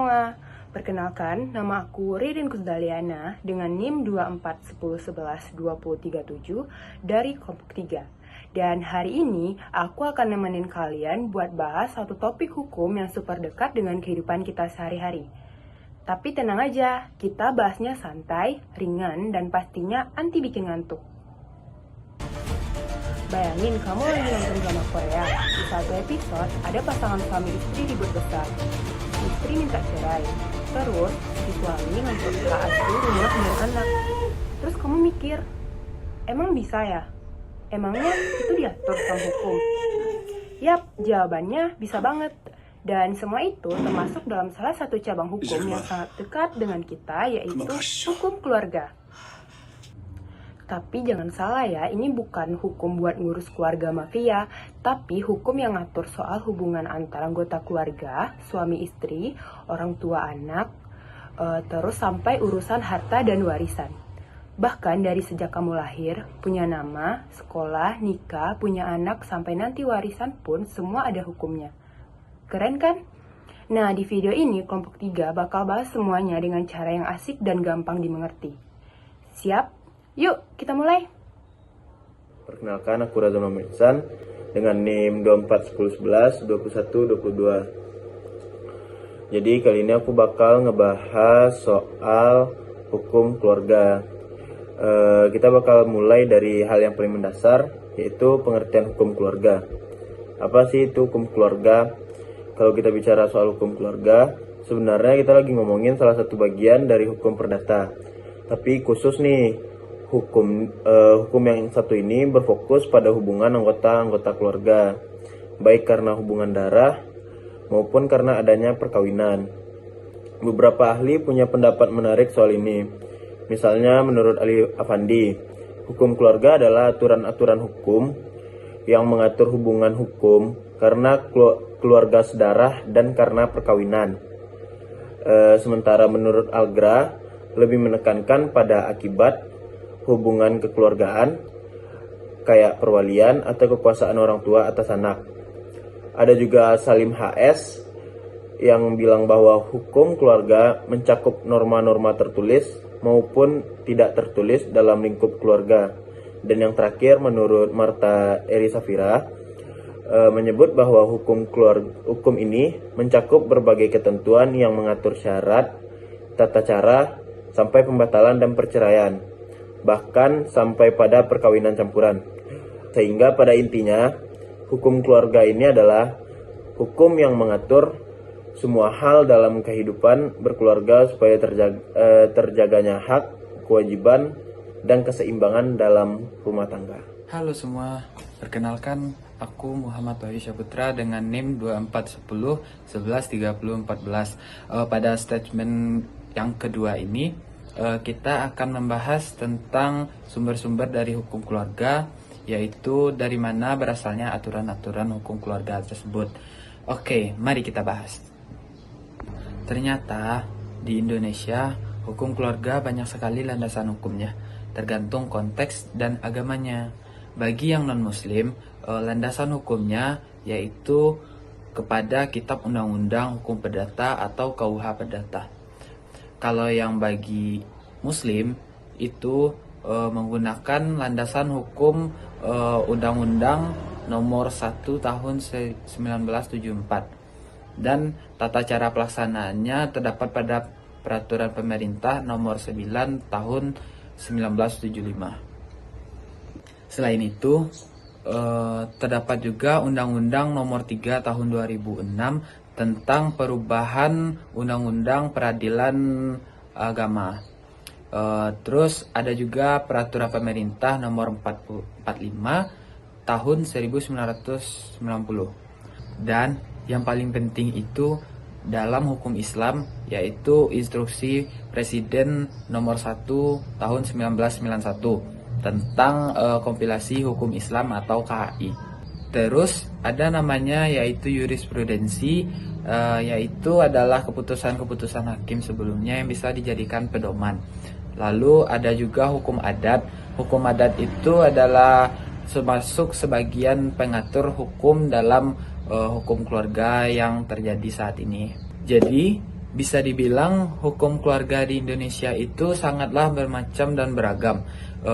semua. Perkenalkan, nama aku Ririn Kusdaliana dengan NIM 2410112037 dari kelompok 3. Dan hari ini aku akan nemenin kalian buat bahas satu topik hukum yang super dekat dengan kehidupan kita sehari-hari. Tapi tenang aja, kita bahasnya santai, ringan, dan pastinya anti bikin ngantuk. Bayangin kamu lagi nonton drama Korea. Di satu episode ada pasangan suami istri ribut besar. Istri minta cerai. Terus si suami ngatur hak asuh rumah dan anak. Terus kamu mikir, emang bisa ya? Emangnya itu diatur sama hukum? Yap, jawabannya bisa banget. Dan semua itu termasuk dalam salah satu cabang hukum yang sangat dekat dengan kita, yaitu hukum keluarga. Tapi jangan salah ya, ini bukan hukum buat ngurus keluarga mafia, tapi hukum yang ngatur soal hubungan antara anggota keluarga, suami istri, orang tua anak, terus sampai urusan harta dan warisan. Bahkan dari sejak kamu lahir, punya nama, sekolah, nikah, punya anak, sampai nanti warisan pun semua ada hukumnya. Keren kan? Nah, di video ini kelompok 3 bakal bahas semuanya dengan cara yang asik dan gampang dimengerti. Siap? Yuk, kita mulai. Perkenalkan, aku Razan Muhammad Ihsan dengan NIM 2410112022. Jadi kali ini aku bakal ngebahas soal hukum keluarga. Kita bakal mulai dari hal yang paling mendasar, yaitu pengertian hukum keluarga. Apa sih itu hukum keluarga? Kalau kita bicara soal hukum keluarga, sebenarnya kita lagi ngomongin salah satu bagian dari hukum perdata. Tapi khusus nih, hukum yang satu ini berfokus pada hubungan anggota keluarga, baik karena hubungan darah maupun karena adanya perkawinan. Beberapa ahli punya pendapat menarik soal ini. Misalnya menurut Ali Afandi, hukum keluarga adalah aturan-aturan hukum yang mengatur hubungan hukum karena keluarga sedarah dan karena perkawinan. Sementara menurut Algra lebih menekankan pada akibat hubungan kekeluargaan kayak perwalian atau kekuasaan orang tua atas anak. Ada juga Salim HS yang bilang bahwa hukum keluarga mencakup norma-norma tertulis maupun tidak tertulis dalam lingkup keluarga. Dan yang terakhir menurut Marta Eri Safira menyebut bahwa hukum ini mencakup berbagai ketentuan yang mengatur syarat, tata cara, sampai pembatalan dan perceraian, bahkan sampai pada perkawinan campuran. Sehingga pada intinya, hukum keluarga ini adalah hukum yang mengatur semua hal dalam kehidupan berkeluarga supaya terjaganya hak, kewajiban, dan keseimbangan dalam rumah tangga. Halo semua, perkenalkan aku Muhammad Wahyu Syaputra dengan NIM 2410113014. Pada statement yang kedua ini, kita akan membahas tentang sumber-sumber dari hukum keluarga, yaitu dari mana berasalnya aturan-aturan hukum keluarga tersebut. Oke, mari kita bahas. Ternyata di Indonesia, hukum keluarga banyak sekali landasan hukumnya, tergantung konteks dan agamanya. Bagi yang non-muslim, landasan hukumnya yaitu kepada Kitab Undang-Undang Hukum Perdata atau KUH Perdata. Kalau yang bagi Muslim itu menggunakan landasan hukum Undang-Undang Nomor 1 Tahun 1974 dan tata cara pelaksanaannya terdapat pada Peraturan Pemerintah Nomor 9 Tahun 1975. Selain itu, terdapat juga Undang-Undang Nomor 3 Tahun 2006 tentang perubahan Undang-Undang Peradilan Agama. Terus ada juga Peraturan Pemerintah Nomor 45 Tahun 1990. Dan yang paling penting itu dalam hukum Islam, yaitu Instruksi Presiden Nomor 1 Tahun 1991 tentang kompilasi hukum Islam atau KHI. Terus ada namanya yaitu jurisprudensi, yaitu adalah keputusan-keputusan hakim sebelumnya yang bisa dijadikan pedoman. Lalu ada juga hukum adat. Hukum adat itu adalah termasuk sebagian pengatur hukum dalam hukum keluarga yang terjadi saat ini. Jadi Bisa dibilang hukum keluarga di Indonesia itu sangatlah bermacam dan beragam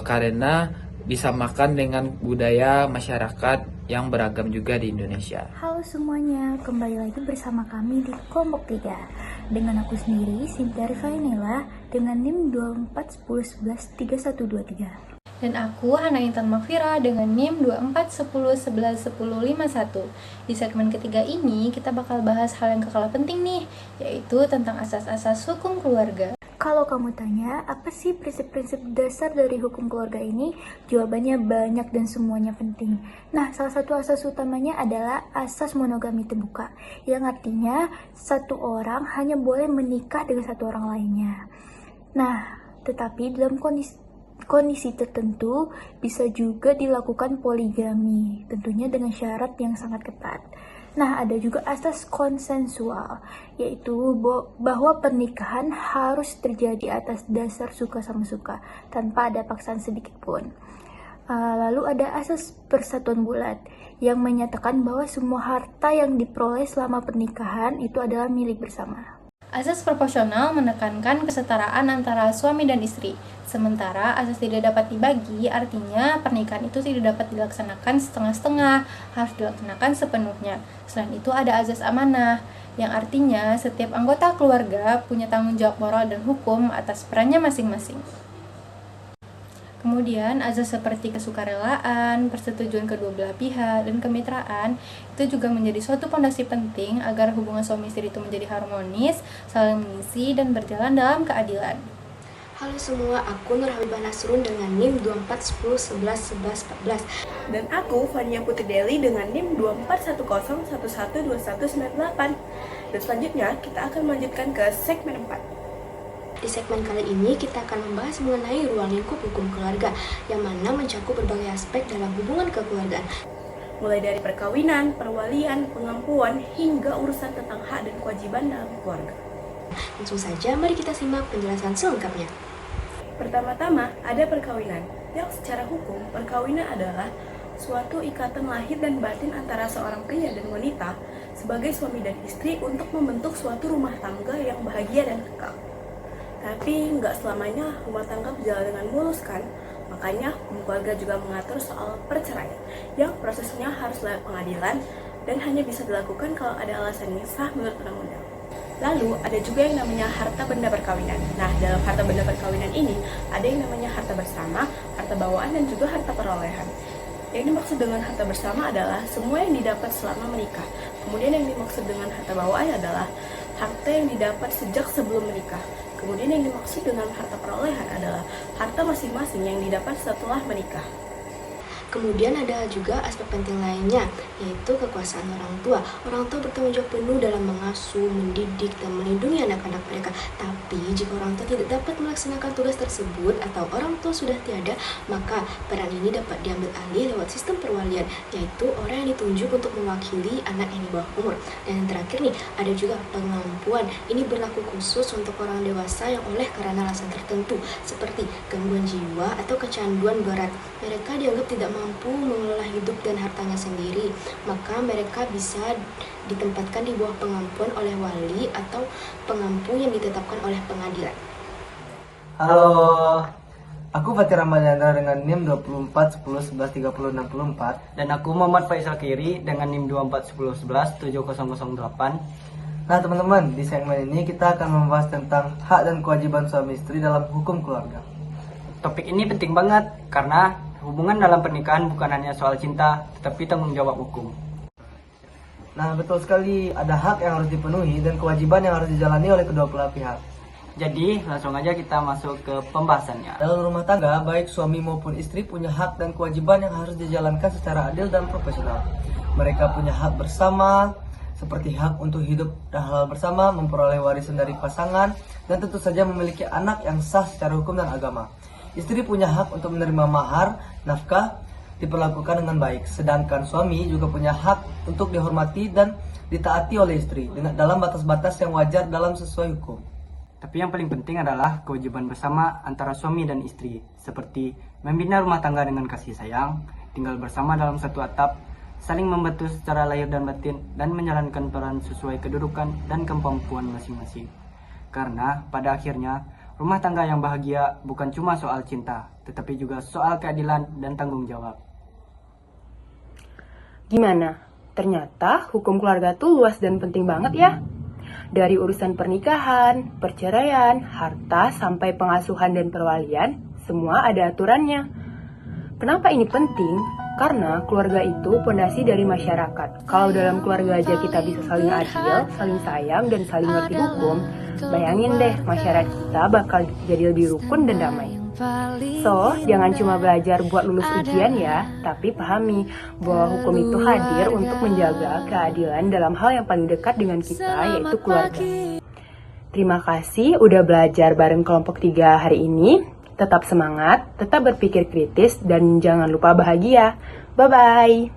karena disamakan dengan budaya masyarakat yang beragam juga di Indonesia. Halo semuanya, kembali lagi bersama kami di kelompok 3 dengan aku sendiri, Cynthia Rifainela dengan NIM 2410113123. Dan aku, Hana Intan Mafira dengan NIM 2410111051. Di segmen ketiga ini, kita bakal bahas hal yang kekal penting nih, yaitu tentang asas-asas hukum keluarga. Kalau kamu tanya, apa sih prinsip-prinsip dasar dari hukum keluarga ini? Jawabannya banyak dan semuanya penting. Nah, salah satu asas utamanya adalah asas monogami terbuka, yang artinya satu orang hanya boleh menikah dengan satu orang lainnya. Nah, tetapi dalam kondisi tertentu bisa juga dilakukan poligami, tentunya dengan syarat yang sangat ketat. Nah, ada juga asas konsensual, yaitu bahwa pernikahan harus terjadi atas dasar suka sama suka, tanpa ada paksaan sedikit pun. Lalu ada asas persatuan bulat, yang menyatakan bahwa semua harta yang diperoleh selama pernikahan itu adalah milik bersama. Asas proporsional menekankan kesetaraan antara suami dan istri. Sementara asas tidak dapat dibagi artinya pernikahan itu tidak dapat dilaksanakan setengah-setengah, harus dilaksanakan sepenuhnya. Selain itu ada asas amanah, yang artinya setiap anggota keluarga punya tanggung jawab moral dan hukum atas perannya masing-masing. Kemudian azas seperti kesukarelaan, persetujuan kedua belah pihak, dan kemitraan itu juga menjadi suatu pondasi penting agar hubungan suami istri itu menjadi harmonis, saling mengisi, dan berjalan dalam keadilan. Halo semua, aku Nur Habibah Nasrun dengan NIM 2410111114. Dan aku Fania Putri Deli dengan NIM 2410112198. Dan selanjutnya kita akan melanjutkan ke segmen 4. Di segmen kali ini kita akan membahas mengenai ruang lingkup hukum keluarga yang mana mencakup berbagai aspek dalam hubungan kekeluargaan. Mulai dari perkawinan, perwalian, pengampuan, hingga urusan tentang hak dan kewajiban dalam keluarga. Langsung saja mari kita simak penjelasan selengkapnya. Pertama-tama ada perkawinan, yang secara hukum perkawinan adalah suatu ikatan lahir dan batin antara seorang pria dan wanita sebagai suami dan istri untuk membentuk suatu rumah tangga yang bahagia dan kekal. Tapi nggak selamanya rumah tangga berjalan dengan mulus kan? Makanya hukum keluarga juga mengatur soal perceraian, yang prosesnya harus lewat pengadilan dan hanya bisa dilakukan kalau ada alasan yang sah menurut undang-undang. Lalu ada juga yang namanya harta benda perkawinan. Nah, dalam harta benda perkawinan ini ada yang namanya harta bersama, harta bawaan, dan juga harta perolehan. Yang dimaksud dengan harta bersama adalah semua yang didapat selama menikah. Kemudian yang dimaksud dengan harta bawaan adalah harta yang didapat sejak sebelum menikah. Kemudian yang dimaksud dengan harta perolehan adalah harta masing-masing yang didapat setelah menikah. Kemudian ada juga aspek penting lainnya, yaitu kekuasaan orang tua. Orang tua bertanggung jawab penuh dalam mengasuh, mendidik, dan melindungi anak-anak mereka. Tapi jika orang tua tidak dapat melaksanakan tugas tersebut atau orang tua sudah tiada, maka peran ini dapat diambil alih lewat sistem perwalian, yaitu orang yang ditunjuk untuk mewakili anak yang di bawah umur. Dan yang terakhir nih, ada juga pengampuan. Ini berlaku khusus untuk orang dewasa yang oleh karena alasan tertentu, seperti gangguan jiwa atau kecanduan berat. Mereka dianggap tidak mampu mengelola hidup dan hartanya sendiri, maka mereka bisa ditempatkan di bawah pengampuan oleh wali atau pengampu yang ditetapkan oleh pengadilan. Halo, aku Fatih Ramadana dengan NIM 2410113064 dan aku Muhammad Faisal Kiri dengan NIM 2410117008. Nah teman-teman, di segmen ini kita akan membahas tentang hak dan kewajiban suami istri dalam hukum keluarga. Topik ini penting banget karena hubungan dalam pernikahan bukan hanya soal cinta, tetapi tanggung jawab hukum. Nah betul sekali, ada hak yang harus dipenuhi dan kewajiban yang harus dijalani oleh kedua belah pihak. Jadi langsung aja kita masuk ke pembahasannya. Dalam rumah tangga, baik suami maupun istri punya hak dan kewajiban yang harus dijalankan secara adil dan profesional. Mereka punya hak bersama, seperti hak untuk hidup dan halal bersama, memperoleh warisan dari pasangan, dan tentu saja memiliki anak yang sah secara hukum dan agama. Istri punya hak untuk menerima mahar, nafkah, diperlakukan dengan baik. Sedangkan suami juga punya hak untuk dihormati dan ditaati oleh istri dalam batas-batas yang wajar dalam sesuai hukum. Tapi yang paling penting adalah kewajiban bersama antara suami dan istri, seperti membina rumah tangga dengan kasih sayang, tinggal bersama dalam satu atap, saling membantu secara lahir dan batin, dan menjalankan peran sesuai kedudukan dan kemampuan masing-masing. Karena pada akhirnya, rumah tangga yang bahagia bukan cuma soal cinta, tetapi juga soal keadilan dan tanggung jawab. Gimana? Ternyata hukum keluarga tuh luas dan penting banget ya. Dari urusan pernikahan, perceraian, harta, sampai pengasuhan dan perwalian, semua ada aturannya. Kenapa ini penting? Karena keluarga itu pondasi dari masyarakat. Kalau dalam keluarga aja kita bisa saling adil, saling sayang, dan saling ngerti hukum, bayangin deh masyarakat kita bakal jadi lebih rukun dan damai. So, jangan cuma belajar buat lulus ujian ya, tapi pahami bahwa hukum itu hadir untuk menjaga keadilan dalam hal yang paling dekat dengan kita, yaitu keluarga. Terima kasih udah belajar bareng kelompok 3 hari ini. Tetap semangat, tetap berpikir kritis, dan jangan lupa bahagia. Bye-bye!